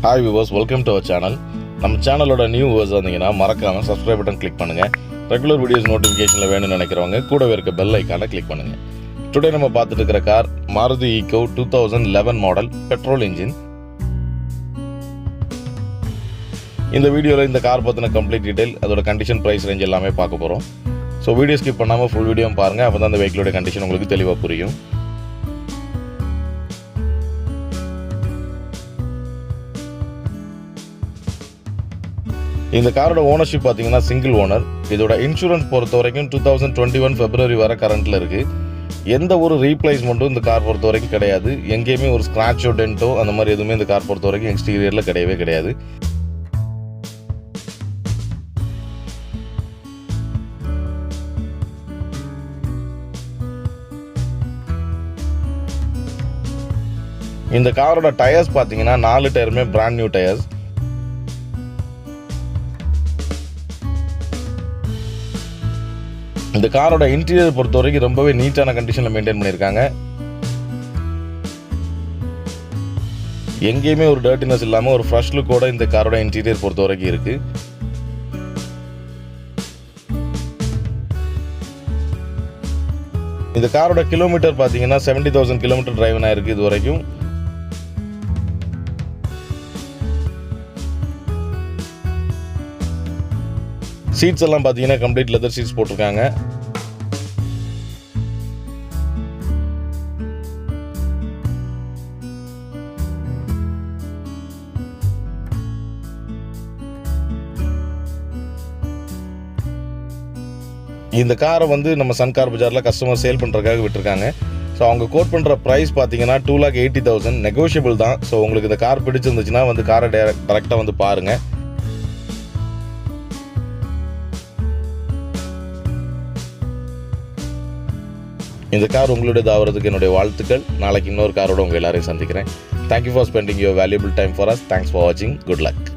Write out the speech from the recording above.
Hi viewers, welcome to our channel. நம்ம சேனலோட new viewers வந்தீங்கன்னா மறக்காமல் சப்ஸ்கிரைப் பட்டன் கிளிக் பண்ணுங்கள். ரெகுலர் வீடியோஸ் நோட்டிஃபிகேஷனில் வேணும்னு நினைக்கிறவங்க கூடவே இருக்க பெல் ஐக்கானை கிளிக் பண்ணுங்கள். டுடே நம்ம பார்த்துட்டு இருக்கிற car Maruti Eeco 2011 model petrol engine. இந்த வீடியோவில் இந்த கார் பற்றின கம்ப்ளீட் டீடைல், அதோட கண்டிஷன், ப்ரைஸ் ரேஞ்ச் எல்லாமே பார்க்க போகிறோம். ஸோ வீடியோ ஸ்கிப் பண்ணாமல் ஃபுல் வீடியோ பாருங்கள். அப்போ தான் அந்த வெஹிக்கிளோட கண்டிஷன் உங்களுக்கு தெளிவாக புரியும். இந்த காரோட ஓனர்ஷிப் பார்த்தீங்கன்னா சிங்கிள் ஓனர். இதோட இன்சூரன்ஸ் பொறுத்த வரைக்கும் 2021 February வரை கரண்ட்டில் இருக்குது. எந்த ஒரு ரீப்ளேஸ்மெண்ட்டும் இந்த கார் பொறுத்த வரைக்கும் கிடையாது. எங்கேயுமே ஒரு ஸ்க்ராட்சோ டென்ட்டோ அந்த மாதிரி எதுவுமே இந்த கார் பொறுத்த வரைக்கும் எக்ஸ்டீரியரில் கிடையவே கிடையாது. இந்த காரோட டயர்ஸ் பார்த்தீங்கன்னா 4 டயருமே பிராண்ட் நியூ டயர்ஸ். இந்த காரோட இன்டீரியர் பொறுத்த வரைக்கும் ரொம்பவே நீட்டான கண்டிஷனில் மெயின்டைன் பண்ணியிருக்காங்க. எங்கேயுமே ஒரு டர்ட்டினஸ் இல்லாமல் ஒரு ஃப்ரெஷ் லுக்கோட இந்த காரோட இன்டீரியர் பொறுத்த வரைக்கும் இருக்கு. இந்த காரோட கிலோமீட்டர் பார்த்தீங்கன்னா 70,000 கிலோமீட்டர் டிரைவ் ஆயிருக்கு இது வரைக்கும். சீட்ஸ் எல்லாம் பார்த்தீங்கன்னா கம்ப்ளீட் லெதர் சீட்ஸ் போட்டிருக்காங்க. இந்த காரை வந்து நம்ம சன்கார் பஜாரில் கஸ்டமர் சேல் பண்ணுறதுக்காக விட்டுருக்காங்க. ஸோ அவங்க கோட் பண்ணுற ப்ரைஸ் பார்த்தீங்கன்னா 2,80,000 நெகோஷியபிள் தான். ஸோ உங்களுக்கு இந்த கார் பிடிச்சிருந்துச்சுன்னா வந்து காரை டேரெக்டாக வந்து பாருங்கள். இந்த கார் உங்களுடையது ஆகிறதுக்கு என்னுடைய வாழ்த்துக்கள். நாளைக்கு இன்னொரு காரோட உங்கள் எல்லாரையும் சந்திக்கிறேன். Thank you for spending your valuable time for us. Thanks for வாட்சிங். Good luck.